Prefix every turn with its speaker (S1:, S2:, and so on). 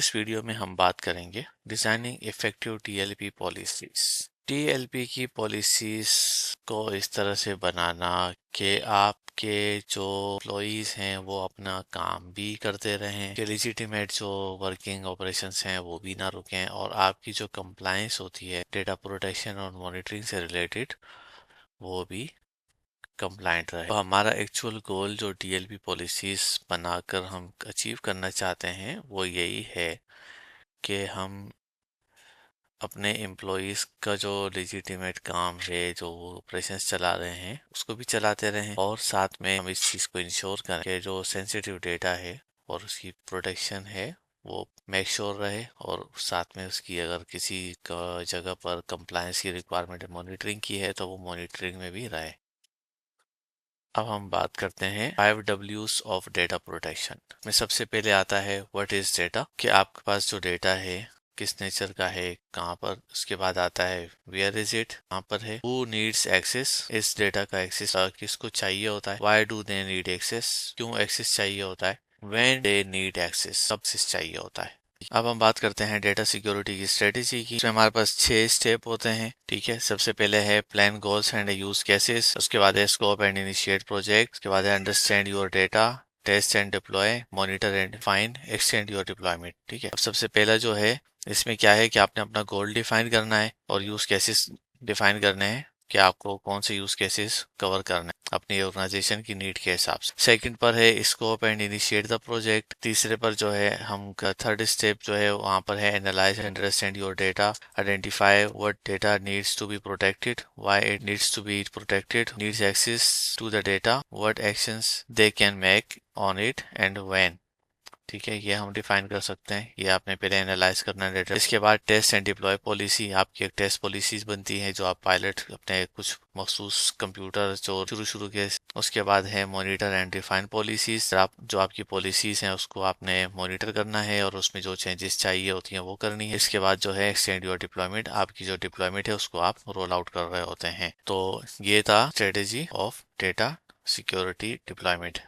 S1: इस वीडियो में हम बात करेंगे designing effective TLP policies. TLP की पॉलिसीज को इस तरह से बनाना कि आपके जो एम्प्लॉइज हैं वो अपना काम भी करते रहें, कि लेजिटिमेट जो वर्किंग ऑपरेशंस हैं वो भी ना रुकें, और आपकी जो कंप्लायंस होती है डेटा प्रोटेक्शन और मॉनिटरिंग से रिलेटेड वो भी कंप्लाइंट रहे। तो हमारा एक्चुअल गोल जो टीएलपी पॉलिसीज बनाकर हम अचीव करना चाहते हैं वो यही है कि हम अपने एम्प्लॉयज़ का जो लेजिटिमेट काम है, जो वो ऑपरेशंस चला रहे हैं, उसको भी चलाते रहें, और साथ में हम इस चीज़ को इंश्योर करें कि जो सेंसिटिव डेटा है और उसकी प्रोटेक्शन है वो मेक श्योर रहे, और साथ में उसकी अगर किसी जगह पर कंप्लायंस की रिक्वायरमेंट मॉनिटरिंग की है तो वो मॉनिटरिंग में भी रहे। अब हम बात करते हैं 5 W's ऑफ डेटा प्रोटेक्शन में। सबसे पहले आता है व्हाट इज डेटा, कि आपके पास जो डेटा है किस नेचर का है, कहाँ पर। उसके बाद आता है वेयर इज इट, कहाँ पर है। हु नीड्स एक्सेस, इस डेटा का एक्सेस किसको चाहिए होता है। Why do they need access, क्यों एक्सेस चाहिए होता है। व्हेन दे नीड एक्सेस, कब एक्सेस चाहिए होता है। अब हम बात करते हैं डेटा सिक्योरिटी की स्ट्रेटेजी की। इसमें हमारे पास 6 स्टेप होते हैं, ठीक है। सबसे पहले है plan goals and use cases, उसके बाद है स्कोप एंड इनिशिएट प्रोजेक्ट, उसके बाद है understand your data, test and deploy, monitor and fine, extend your deployment, ठीक है। अब सबसे पहला जो है इसमें क्या है कि आपने अपना गोल डिफाइन करना है और यूज केसेस डिफाइन करने हैं कि आपको कौन से यूज केसेस कवर करना है अपनी ऑर्गेनाइजेशन की नीड के हिसाब से। सेकंड पर है scope and initiate the project. तीसरे पर जो है हम थर्ड स्टेप जो है वहां पर है analyse and understand your data, identify what data needs to be protected, why it needs to be protected, needs access to the data, what actions they can make on it and when, ठीक है। ये हम define कर सकते हैं, ये आपने पहले एनालाइज करना है डेटा। इसके बाद टेस्ट एंड डिप्लॉय पॉलिसी, आपकी एक टेस्ट पॉलिसीज बनती है जो आप पायलट अपने कुछ मखसूस कंप्यूटर जो शुरू के। उसके बाद है मॉनिटर एंड डिफाइन पॉलिसीज, आप जो आपकी पॉलिसीज हैं उसको आपने मॉनिटर करना है और उसमें जो चेंजेस चाहिए होती हैं वो करनी है। इसके बाद जो है एक्सटेंड योर डिप्लॉयमेंट, आपकी जो डिप्लॉयमेंट है उसको आप रोल आउट कर रहे होते हैं। तो ये था strategy of data security deployment.